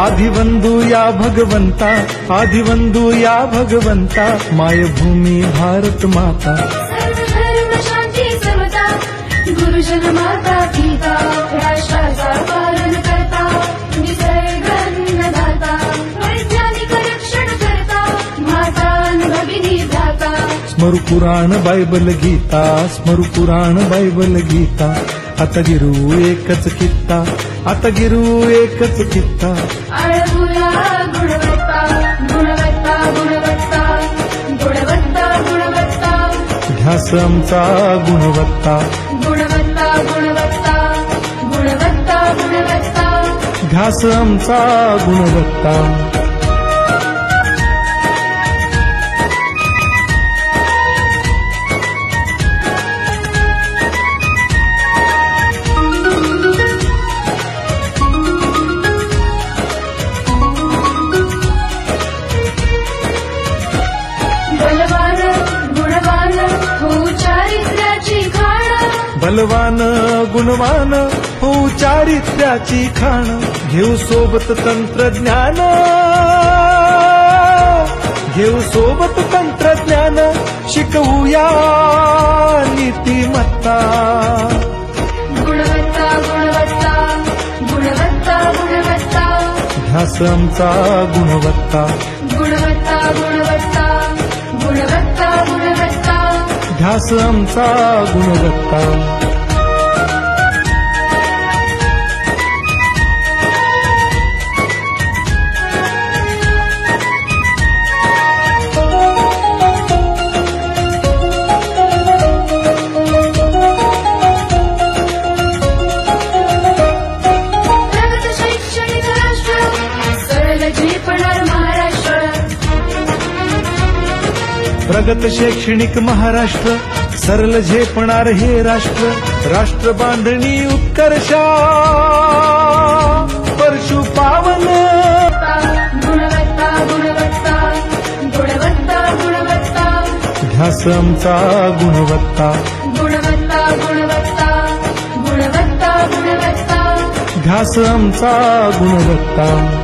आदिवंदू या भगवंता, आदिवंदू या भगवंता, मायभूमी भारत माता. सर्व धर्म शांती समता, गुरुजन माता पिता, राष्ट्राचा पालन करता, निसर्ग अन्नदाता, वैज्ञानिक रक्षण करता, माता भगिनी दाता. स्मरू पुराण बायबल गीता, स्मरू पुराण बायबल गीता. आता गिरू एकच कित्ता, आता गिरू एकच कित्ता. आळवूया गुणवत्ता, गुणवत्ता, गुणवत्ता, गुणवत्ता, गुणवत्ता. ध्यास आमचा गुणवत्ता, गुणवत्ता, गुणवत्ता, गुणवत्ता, गुणवत्ता. ध्यास आमचा गुणवत्ता. बलवान गुणवान हो चारित्र्याची खाण, बलवान गुणवान हो चारित्र्याची खाण. घेऊ सोबत तंत्रज्ञान, घेऊ सोबत तंत्रज्ञान, शिकवूया नीतिमत्ता. गुणवत्ता, गुणवत्ता, गुणवत्ता, गुणवत्ता. ध्यास आमचा गुणवत्ता, गुणवत्ता, गुणवत्ता, गुणवत्ता, गुणवत्ता. ध्यास आमचा गुणवत्ता. प्रगत शैक्षणिक राष्ट्र, सरळ झेपणार महाराष्ट्र. प्रगत शैक्षणिक महाराष्ट्र, सरल झेपणार हे राष्ट्र. राष्ट्र बांधणी उत्कर्षा, परशु पावन. गुणवत्ता, गुणवत्ता, गुणवत्ता, गुणवत्ता. ध्यास आमचा गुणवत्ता, गुणवत्ता, गुणवत्ता, गुणवत्ता, गुणवत्ता. ध्यास आमचा गुणवत्ता.